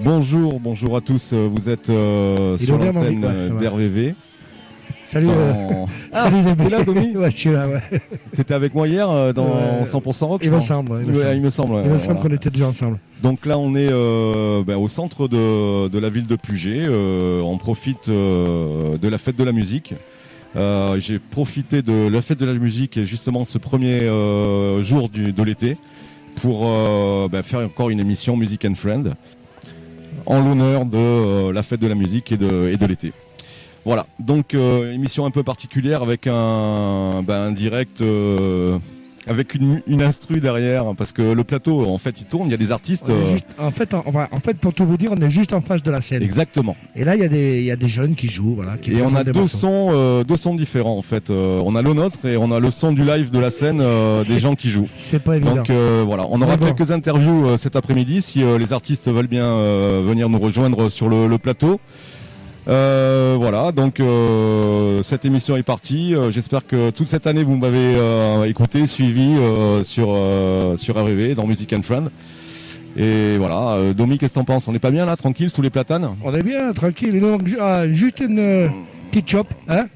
Bonjour à tous, vous êtes sur l'antenne d'RVV. Salut, salut t'es là, Domi? Ouais, je suis là, ouais. T'étais avec moi hier dans 100% Rock, il me semble, ouais, il me semble qu'on était déjà ensemble. Donc là, on est au centre de la ville de Puget. On profite de la fête de la musique. J'ai profité de la fête de la musique et justement ce premier jour de l'été pour faire encore une émission Music and Friend en l'honneur de la fête de la musique et de l'été. Voilà, donc émission un peu particulière avec un direct avec une instru derrière, parce que le plateau en fait il tourne, il y a des artistes. En fait, pour tout vous dire, on est juste en face de la scène. Exactement. Et là il y a des jeunes qui jouent, voilà. Et on a deux sons différents en fait. On a le nôtre et on a le son du live de la scène des gens qui jouent. C'est pas évident. Donc voilà, on aura quelques interviews cet après-midi si les artistes veulent bien venir nous rejoindre sur le plateau. Voilà, donc cette émission est partie. J'espère que toute cette année vous m'avez écouté, suivi sur RVV dans Music and Friend. Et voilà, Domi, qu'est-ce que t'en penses? On est pas bien là, tranquille, sous les platanes? On est bien, tranquille. Il nous manque juste une petite chop, hein?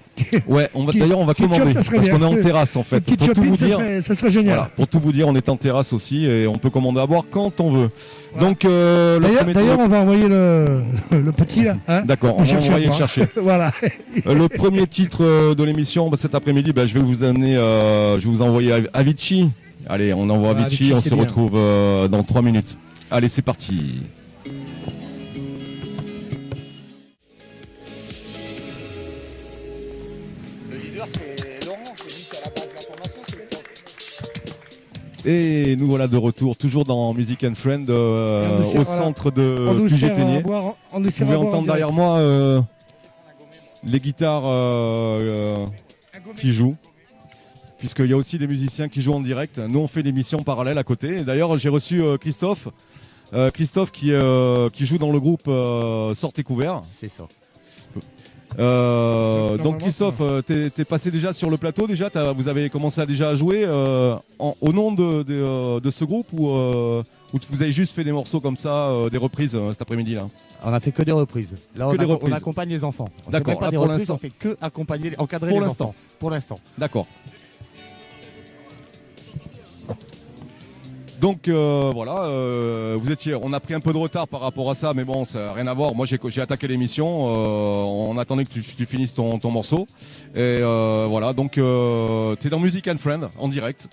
Ouais, d'ailleurs on va commander parce qu'on est en terrasse en fait. Pour tout vous dire, ça serait génial. Voilà, pour tout vous dire, on est en terrasse aussi et on peut commander à boire quand on veut. Voilà. Donc d'ailleurs, on va envoyer le petit là. Hein, d'accord, on va envoyer le chercher. Voilà. Le premier titre de l'émission cet après-midi, je vais vous amener, je vais vous envoyer Avicii. Allez, on envoie Avicii, on se retrouve dans 3 minutes. Allez, c'est parti. Et nous voilà de retour, toujours dans Music and Friend, au centre de Puget-Théniers. Vous pouvez entendre derrière moi les guitares qui jouent, puisqu'il y a aussi des musiciens qui jouent en direct. Nous on fait des missions parallèles à côté. Et d'ailleurs j'ai reçu Christophe qui joue dans le groupe Sortez Couvert. C'est ça. Donc Christophe, t'es passé déjà sur le plateau déjà, vous avez commencé à jouer au nom de ce groupe ou vous avez juste fait des morceaux comme ça, des reprises cet après-midi là? On a fait que des reprises. Là on accompagne les enfants. D'accord, pas des reprises, on fait que accompagner, encadrer les enfants. Pour l'instant. D'accord. Donc voilà, on a pris un peu de retard par rapport à ça, mais bon, ça n'a rien à voir. Moi, j'ai attaqué l'émission, on attendait que tu finisses ton morceau. Et voilà, donc tu es dans Music and Friend, en direct,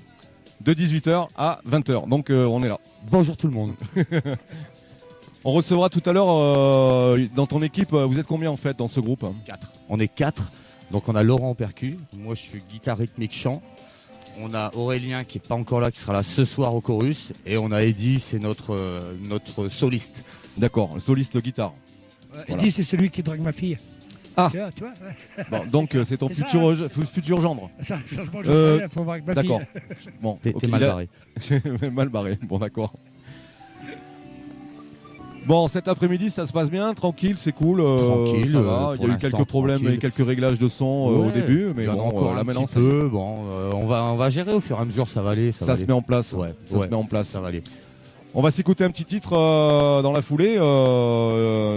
de 18h à 20h. Donc on est là. Bonjour tout le monde. On recevra tout à l'heure, dans ton équipe, vous êtes combien en fait dans ce groupe? 4. On est 4, donc on a Laurent au percu, moi je suis guitare rythmique chant. On a Aurélien qui n'est pas encore là, qui sera là ce soir au chorus. Et on a Eddy, c'est notre soliste. D'accord, soliste guitare. Voilà. Eddy, c'est celui qui drague ma fille. Ah, tu vois ouais. Bon, donc c'est ton futur gendre. Ça, changement, je sais, faut voir avec ma fille. D'accord. Bon, t'es mal barré. Mal barré, bon d'accord. Bon, cet après-midi, ça se passe bien, tranquille, c'est cool. Tranquille, ça va. Il y a eu quelques problèmes et quelques réglages de son au début, mais bon, là maintenant, on va gérer au fur et à mesure, ça va aller. Ça se met en place. Ouais, ça se met en place. Ça va aller. On va s'écouter un petit titre dans la foulée.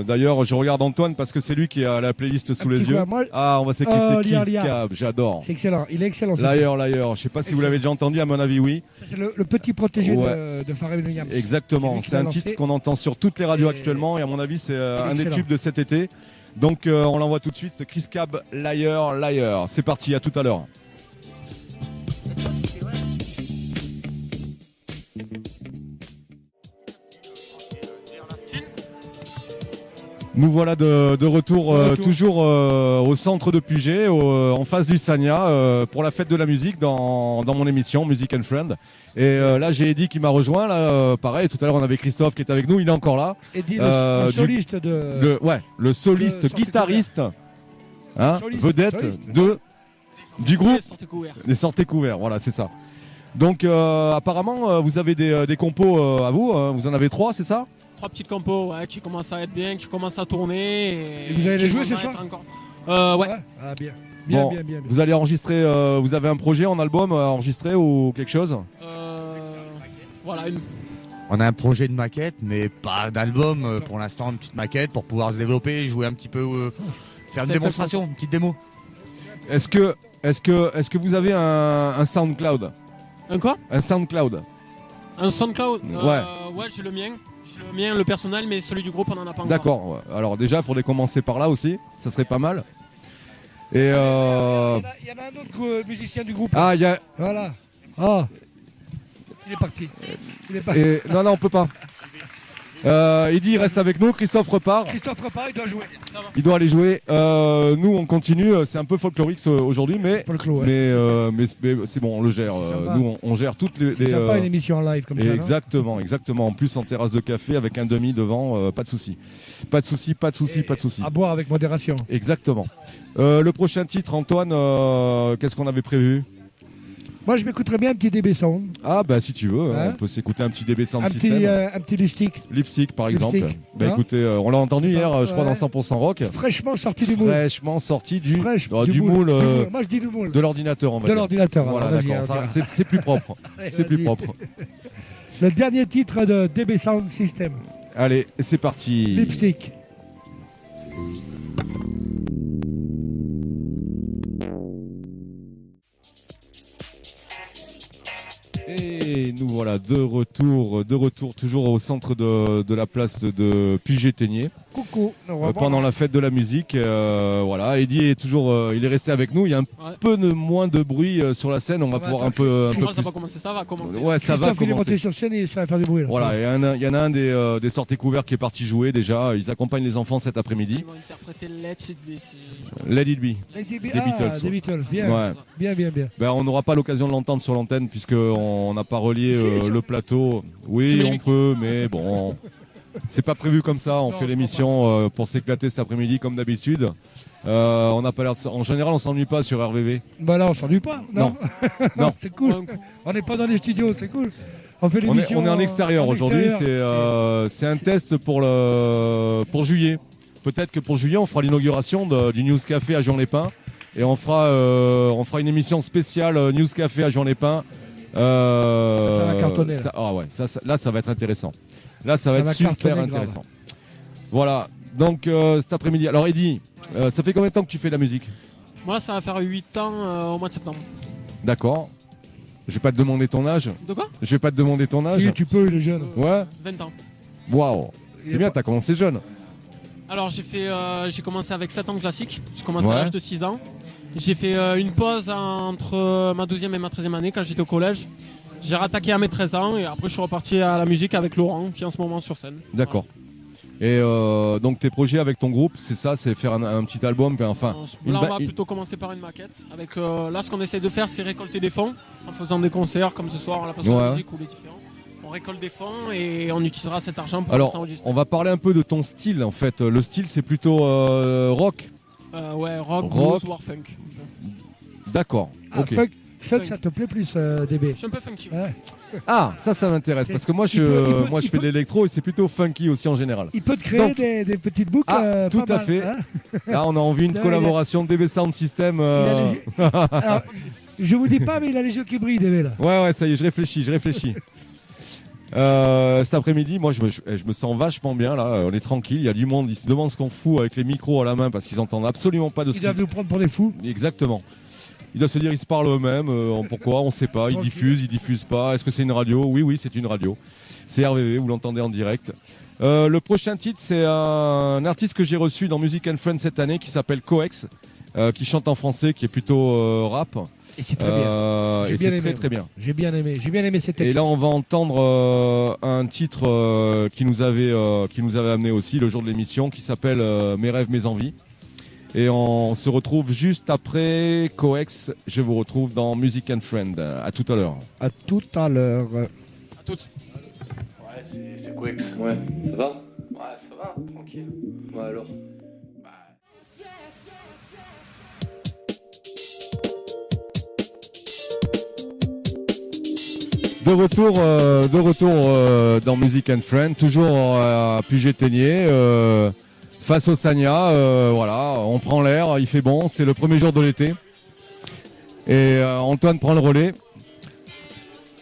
D'ailleurs, je regarde Antoine parce que c'est lui qui a la playlist sous les yeux. On va s'écouter Kiss Cab, j'adore. C'est excellent, il est excellent. Liar. Je sais pas si vous l'avez déjà entendu, à mon avis, oui. C'est le petit protégé de Pharrell Williams. Exactement, c'est un titre qu'on entend sur toutes les radios actuellement et à mon avis, c'est un des tubes de cet été. Donc, on l'envoie tout de suite. Kiss Cab, Liar. C'est parti, à tout à l'heure. Nous voilà de retour, toujours au centre de Puget, en face du Sagna, pour la fête de la musique dans mon émission Music and Friend. Et là j'ai Eddy qui m'a rejoint, là, pareil, tout à l'heure on avait Christophe qui est avec nous, il est encore là. Eddy, le soliste le soliste guitariste, vedette du groupe Les Sortez Couverts, voilà c'est ça. Donc apparemment vous avez des compos à vous, vous en avez 3, c'est ça? 3 petites compos qui commencent à être bien, qui commencent à tourner. Et vous allez les jouer ce soir? Ouais. Ah, bien. Vous allez enregistrer, vous avez un projet en album à enregistrer ou quelque chose? Voilà, On a un projet de maquette, mais pas d'album pour l'instant, une petite maquette pour pouvoir se développer, jouer un petit peu, faire une C'est démonstration, une petite démo. Est-ce que vous avez un SoundCloud? Un quoi? Un SoundCloud? Un SoundCloud? Ouais. J'ai le mien. J'ai le mien, le personnel, mais celui du groupe, on en a pas encore. D'accord. Ouais. Alors déjà, il faudrait commencer par là aussi. Ça serait pas mal. Et Il y en a un autre musicien du groupe. ah, il y a. Voilà. Ah. Il est parti. Non, on peut pas. Eddy reste avec nous. Christophe repart. Christophe repart, il doit jouer. Il doit aller jouer. Nous, on continue. C'est un peu folklorique aujourd'hui, mais c'est bon, on le gère. Nous, on gère toutes les. C'est sympa une émission en live comme ça. Exactement. En plus, en terrasse de café avec un demi devant, pas de souci. Pas de souci. À boire avec modération. Exactement. Le prochain titre, Antoine, qu'est-ce qu'on avait prévu? Moi, je m'écouterais bien un petit DB Sound. Ah, bah si tu veux, Hein on peut s'écouter un petit DB Sound Un System. petit lipstick. Lipstick, par exemple. Lipstick, Bah hein écoutez, on l'a entendu hier, je crois, Ouais. dans 100% Rock. Fraîchement sorti du moule. Fraîchement sorti du Du moule, Moi, je dis du moule. de l'ordinateur, on va De dire. l'ordinateur. Voilà, alors, vas-y, d'accord. alors, C'est plus propre. allez, C'est plus vas-y. propre. Le dernier titre de DB Sound System. Allez, c'est parti. Lipstick. Et nous voilà de retour toujours au centre de la place de Puget-Ténier. Coucou. Pendant la fête de la musique, voilà. Eddy est toujours, il est resté avec nous. Il y a un peu moins de bruit sur la scène. On va pouvoir un peu Ça plus. va commencer, ça va commencer. Ouais, ça va Christophe, il est monté commencer. sur scène et ça va faire du bruit. Là. Voilà, il y en a un des sorties couverts qui est parti jouer déjà. Ils accompagnent les enfants cet après-midi. Ils vont interpréter Let's It Be. Let It Be. Des Beatles. Des Beatles, bien. Ouais. Bien. Ben, on n'aura pas l'occasion de l'entendre sur l'antenne puisqu'on n'a pas relié Si, le plateau. Oui, Tu mets on le peut, mais bon. C'est pas prévu comme ça. On Non, fait je l'émission pour s'éclater cet après-midi comme d'habitude. On n'a pas l'air de... En général, on s'ennuie pas sur RVV. Bah là, on s'ennuie pas. Non. Non. C'est cool. On n'est pas dans les studios, c'est cool. On fait On l'émission. est en extérieur aujourd'hui. C'est un test pour juillet. Peut-être que pour juillet, on fera l'inauguration du News Café à Jean-les-Pins. Et on fera une émission spéciale News Café à Jean-les-Pins. Ça va cartonner. Là, ça va être intéressant. Là, ça va être super cartonner, intéressant. Voilà. Donc, cet après-midi. Alors, Eddy, ça fait combien de temps que tu fais de la musique? Moi, ça va faire 8 ans au mois de septembre. D'accord. Je vais pas te demander ton âge. De quoi? Je vais pas te demander ton âge. Si tu peux, il est jeune. Ouais. 20 ans. Waouh. C'est bien, t'as commencé jeune. Alors, j'ai commencé avec 7 ans classique. J'ai commencé Ouais. à l'âge de 6 ans. J'ai fait une pause entre ma 12e et ma 13e année quand j'étais au collège. J'ai rattaqué à mes 13 ans et après je suis reparti à la musique avec Laurent qui est en ce moment sur scène. D'accord. Et donc tes projets avec ton groupe, c'est ça, c'est faire un petit album, puis enfin. Là, on va plutôt commencer par une maquette. Avec, là, ce qu'on essaie de faire, c'est récolter des fonds en faisant des concerts comme ce soir, la passion de la musique ou les différents. On récolte des fonds et on utilisera cet argent pour s'enregistrer. On va parler un peu de ton style en fait. Le style, c'est plutôt rock. Ouais, rock, blues, war funk. D'accord. Ok. Funk, ça te plaît plus, DB? Je suis un peu funky. Ouais. Ah, ça m'intéresse parce que moi, je fais de l'électro et c'est plutôt funky aussi en général. Il peut te créer des petites boucles. Ah, tout pas à mal, fait. hein. Là, on a envie d'une Là, collaboration DB Sound System. Alors, je vous dis pas, mais il a les yeux qui brillent, DB là. Ouais, ça y est, je réfléchis. Cet après-midi, moi, je me sens vachement bien là. On est tranquille. Il y a du monde. Ils se demandent ce qu'on fout avec les micros à la main parce qu'ils entendent absolument pas de ce Ils doivent qu'ils... nous prendre pour des fous. Exactement. Ils doivent se dire, ils se parlent eux-mêmes. Pourquoi? On sait pas. Ils diffusent pas. Est-ce que c'est une radio? Oui, c'est une radio. C'est RVV. Vous l'entendez en direct. Le prochain titre, c'est un artiste que j'ai reçu dans Music and Friends cette année qui s'appelle Coex, qui chante en français, qui est plutôt rap. Et c'est très bien. Et c'est très bien. J'ai bien aimé cet texte. Et là, on va entendre un titre qui nous avait amené aussi le jour de l'émission, qui s'appelle Mes rêves, mes envies. Et on se retrouve juste après Coex. Je vous retrouve dans Music and Friend. À tout à l'heure. À tout à l'heure. À toutes. Ouais, c'est Coex. Ouais, ça va? Ouais, ça va, tranquille. Ouais, alors. De retour dans Music and Friend, toujours à Puget-Ténier, face au Sagna. Voilà, on prend l'air, il fait bon, c'est le premier jour de l'été. Et Antoine prend le relais.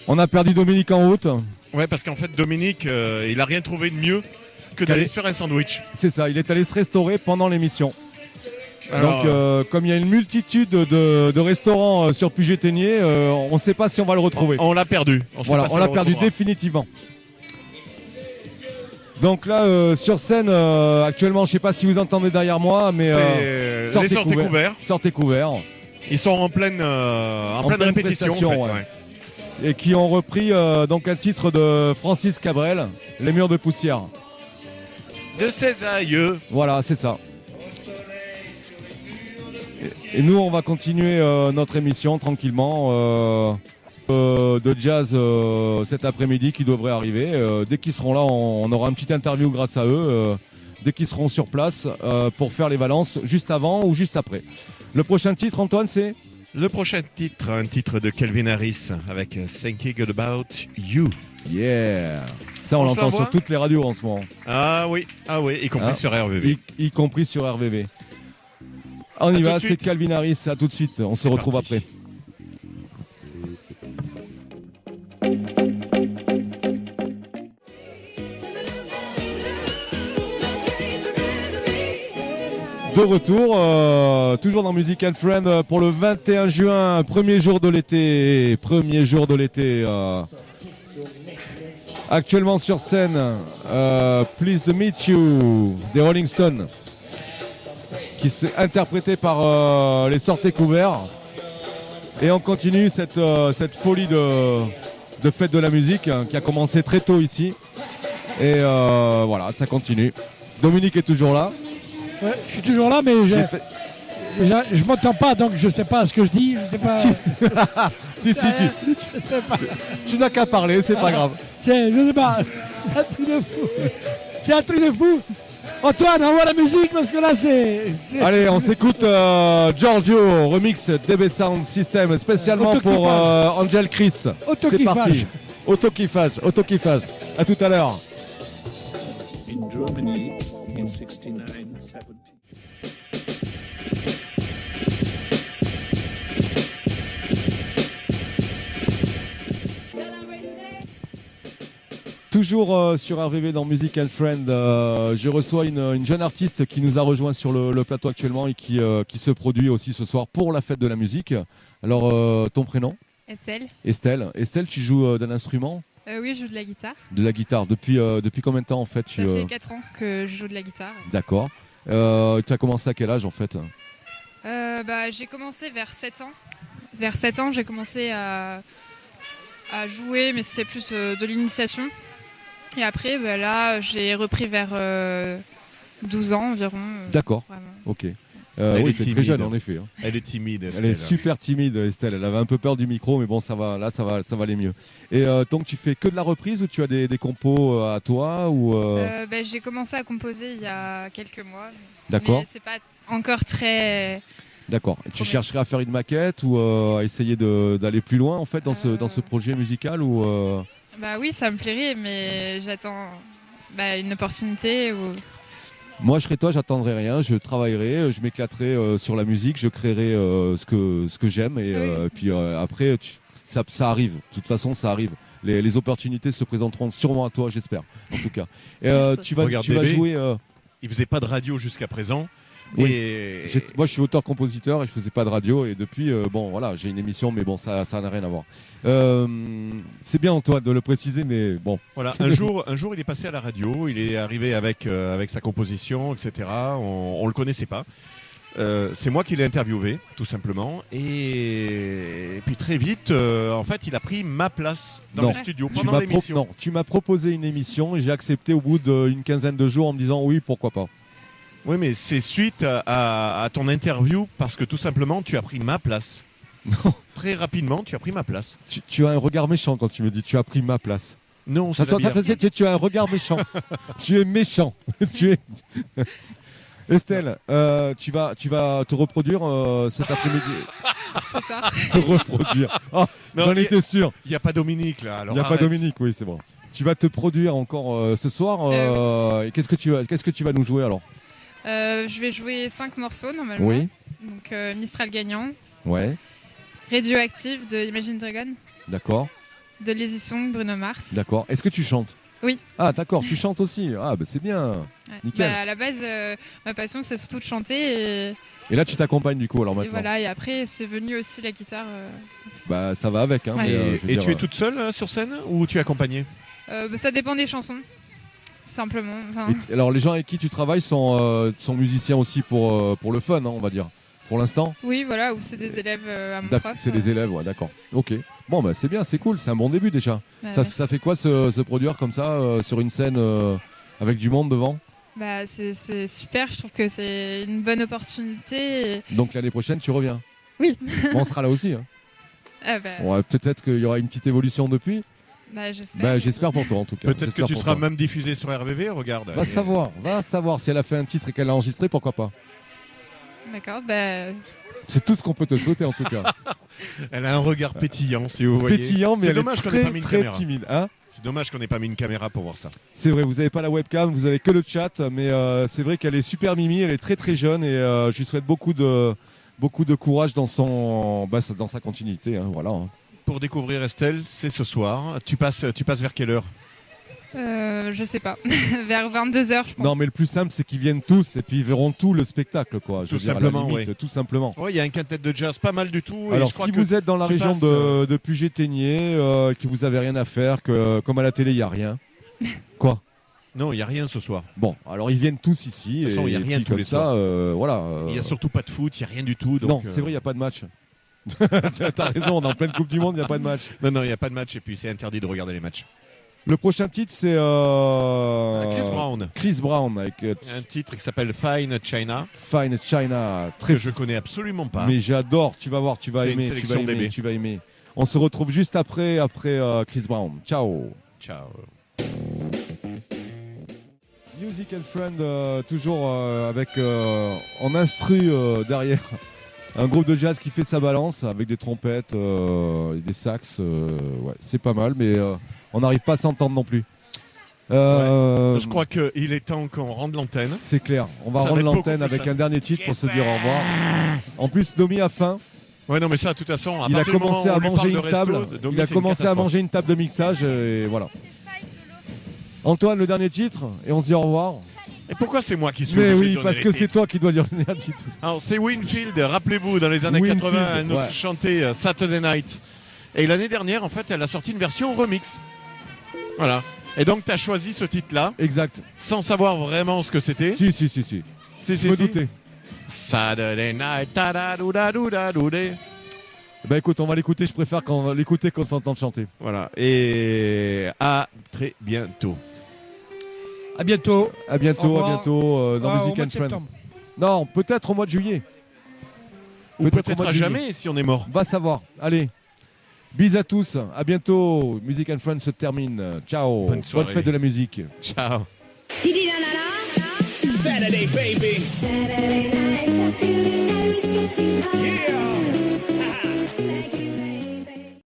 On a perdu Dominique en route. Ouais, parce qu'en fait, Dominique, il a rien trouvé de mieux que d'aller se faire un sandwich. C'est ça, il est allé se restaurer pendant l'émission. Alors, donc, comme il y a une multitude de restaurants sur Puget-Théniers, on ne sait pas si on va le retrouver. On l'a perdu. On l'a perdu définitivement. Donc là, sur scène, actuellement, je ne sais pas si vous entendez derrière moi, mais sortez couverts. Ils sont en pleine répétition. En fait, ouais. Et qui ont repris donc un titre de Francis Cabrel, Les murs de poussière. De ses aïeux. Voilà, c'est ça. Et nous, on va continuer notre émission tranquillement de jazz cet après-midi qui devrait arriver. Dès qu'ils seront là, on aura une petite interview grâce à eux. Dès qu'ils seront sur place pour faire les balances juste avant ou juste après. Le prochain titre, Antoine, c'est ? Le prochain titre, un titre de Calvin Harris avec Thinking About You. Yeah. Ça, on l'entend sur toutes les radios en ce moment. Ah oui, y compris sur RVV. Y compris sur RVV. On y va, c'est Calvin Harris. À tout de suite. On se retrouve après. De retour, toujours dans Music and Friend pour le 21 juin, premier jour de l'été. Actuellement sur scène, Pleased to Meet You des Rolling Stones, qui est interprété par les Sortez couverts. Et on continue cette folie de fête de la musique qui a commencé très tôt ici. Et voilà, ça continue. Dominique est toujours là. Ouais, je suis toujours là, mais je m'entends pas, donc je sais pas ce que je dis. Je sais pas. Si, je sais pas. Tu n'as qu'à parler, c'est pas grave. Je sais pas. C'est un truc de fou. Antoine, envoie la musique parce que là c'est... Allez, on s'écoute Giorgio, remix DB Sound System, spécialement pour Angel Chris. C'est parti. Autokiffage. À tout à l'heure. In Germany, in 69-70. Toujours sur RVV dans Music and Friend, je reçois une jeune artiste qui nous a rejoint sur le plateau actuellement et qui se produit aussi ce soir pour la fête de la musique. Alors, ton prénom ? Estelle. Estelle, tu joues d'un instrument ? Oui, je joue de la guitare. De la guitare. Depuis combien de temps en fait Ça fait 4 ans que je joue de la guitare. D'accord. Tu as commencé à quel âge en fait ? J'ai commencé vers 7 ans. Vers 7 ans, j'ai commencé à jouer, mais c'était plus de l'initiation. Et après, là, j'ai repris vers 12 ans environ. D'accord, ok. Oui, c'est très jeune en effet. Hein. Elle est timide, Estelle. Elle est super timide, Estelle. Elle avait un peu peur du micro, mais bon, ça va aller mieux. Et donc, tu fais que de la reprise ou tu as des compos à toi ou J'ai commencé à composer il y a quelques mois. D'accord. Mais c'est pas encore très... D'accord. Et tu chercherais à faire une maquette ou à essayer d'aller plus loin en fait dans ce projet musical ou oui, ça me plairait, mais j'attends une opportunité. Moi, je serais toi, j'attendrai rien. Je travaillerai, je m'éclaterai sur la musique, je créerai ce que j'aime et puis après, ça arrive. De toute façon, ça arrive. Les opportunités se présenteront sûrement à toi, j'espère. En tout cas. Et tu vas jouer. Il faisait pas de radio jusqu'à présent. Oui. Et... Moi, je suis auteur-compositeur et je faisais pas de radio. Et depuis, j'ai une émission, mais bon, ça n'a rien à voir. C'est bien, Antoine, de le préciser, mais bon. Voilà, un jour, il est passé à la radio. Il est arrivé avec sa composition, etc. On le connaissait pas. C'est moi qui l'ai interviewé, tout simplement. Et puis très vite, en fait, il a pris ma place dans le studio pendant l'émission. Non, tu m'as proposé une émission et j'ai accepté au bout d'une quinzaine de jours en me disant oui, pourquoi pas. Oui, mais c'est suite à ton interview parce que tout simplement, tu as pris ma place. Non. Très rapidement, tu as pris ma place. Tu as un regard méchant quand tu me dis tu as pris ma place. Non, tu as un regard méchant. Tu es méchant. Estelle, tu vas te reproduire cet après-midi. C'est ça. Te reproduire. Oh, j'en étais sûr. Il n'y a pas Dominique là. Il n'y a pas Dominique, oui, c'est bon. Tu vas te produire encore ce soir. Et qu'est-ce que tu vas nous jouer alors ? Je vais jouer 5 morceaux normalement. Oui. Donc Mistral gagnant. Ouais. Radioactive de Imagine Dragon. D'accord. de Lazy Song, Bruno Mars. D'accord. Est-ce que tu chantes? Oui. Ah d'accord, tu chantes aussi. Ah bah c'est bien. Ouais. Nickel. À la base, ma passion c'est surtout de chanter Et là tu t'accompagnes du coup alors et maintenant. voilà. Et après c'est venu aussi la guitare. Bah ça va avec. Hein, Ouais. mais, je veux Et dire, tu es toute seule sur scène ou tu es accompagnée? Ça dépend des chansons, simplement. Enfin, alors les gens avec qui tu travailles sont musiciens aussi pour le fun, hein, on va dire. Pour l'instant. oui, voilà, ou c'est des élèves à mon prof. C'est des élèves, ouais, d'accord. Ok. Bon bah c'est bien, c'est cool, c'est un bon début déjà. Bah, Ça fait quoi se produire comme ça sur une scène avec du monde devant? Bah, c'est super, je trouve que c'est une bonne opportunité. Donc l'année prochaine tu reviens? Oui. Bon, on sera là aussi. Hein. Ah bah, Ouais, peut-être qu'il y aura une petite évolution depuis. bah, j'espère. Bah, j'espère pour toi en tout cas. Peut-être que J'espère tu pour seras toi. même diffusé sur RVV, regarde. Va savoir si elle a fait un titre et qu'elle l'a enregistré, pourquoi pas. D'accord, bah, C'est tout ce qu'on peut te souhaiter en tout cas. Elle a un regard pétillant, si vous voyez. Pétillant, mais C'est elle dommage est qu'on ait pas très mis une très caméra. timide. Hein, C'est dommage qu'on n'ait pas mis une caméra pour voir ça. c'est vrai, vous n'avez pas la webcam, vous avez que le chat, mais c'est vrai qu'elle est super mimi, elle est très très jeune et je lui souhaite beaucoup de courage dans sa continuité. Hein, voilà. Hein. Pour découvrir Estelle, c'est ce soir. Tu passes vers quelle heure? je sais pas. Vers 22h, je pense. Non, mais le plus simple, c'est qu'ils viennent tous et puis ils verront tout le spectacle, quoi. Je Tout veux dire, à simplement, la limite, ouais. tout simplement. Ouais, il y a un quintet de jazz pas mal du tout. Et Alors, je crois si que vous êtes dans la tu région passes, de Puget-Théniers, que vous avez rien à faire, que comme à la télé, il n'y a rien. Quoi? Non, il n'y a rien ce soir. Bon, alors ils viennent tous ici. De toute façon, et il y a rien puis, tous comme les ça, soirs. voilà. Il n'y a surtout pas de foot, il n'y a rien du tout. Donc, non, c'est vrai, il n'y a pas de match. T'as raison, on est en pleine Coupe du Monde, il n'y a pas de match. Non, il n'y a pas de match et puis c'est interdit de regarder les matchs. Le prochain titre, c'est Chris Brown. Chris Brown avec Un titre qui s'appelle Fine China, Fine China. que je connais absolument pas. Mais j'adore, tu vas voir, tu vas C'est une aimer, tu vas sélection aimer, bébé. tu vas aimer. On se retrouve juste après Chris Brown. Ciao. Ciao. Music and Friend, toujours avec en instru derrière un groupe de jazz qui fait sa balance avec des trompettes et des sax. Ouais, c'est pas mal, mais on n'arrive pas à s'entendre non plus. Je crois qu'il est temps qu'on rende l'antenne. C'est clair. On va Ça va rendre être beaucoup l'antenne plus avec simple. un dernier titre pour se dire au revoir. En plus, Domi a faim. Ouais, non, mais ça, de toute façon, Il a commencé à manger une table. Domi, Il a c'est une commencé à catastrophe. manger une table de mixage et voilà. Antoine, le dernier titre et on se dit au revoir. Et pourquoi c'est moi qui suis Mais obligé oui, de donner parce les que titres c'est toi qui dois dire le dernier titre. Alors, c'est Winfield, rappelez-vous, dans les années Winfield, 80, elle nous ouais. chantait Saturday Night. Et l'année dernière, en fait, elle a sorti une version remix. Voilà. Et donc, tu as choisi ce titre-là, Exact. sans savoir vraiment ce que c'était. Si. Je me doutais. Saturday Night, ta-da-dou-da-dou-da-dou-dé. Bah écoute, on va l'écouter, je préfère l'écouter quand on s'entend chanter. Voilà. Et à très bientôt. À bientôt. À bientôt, Au revoir. dans Ah, au Music mois and de Friends. septembre. Non, peut-être au mois de juillet. Ou au peut-être mois à de juillet. jamais si on est mort. Va savoir. Allez. Bis à tous, à bientôt. Music and Friends se termine. Ciao. Bonne soirée. fête de la musique. Ciao. Saturday, baby. Saturday night, the feeling that we get too high. Yeah.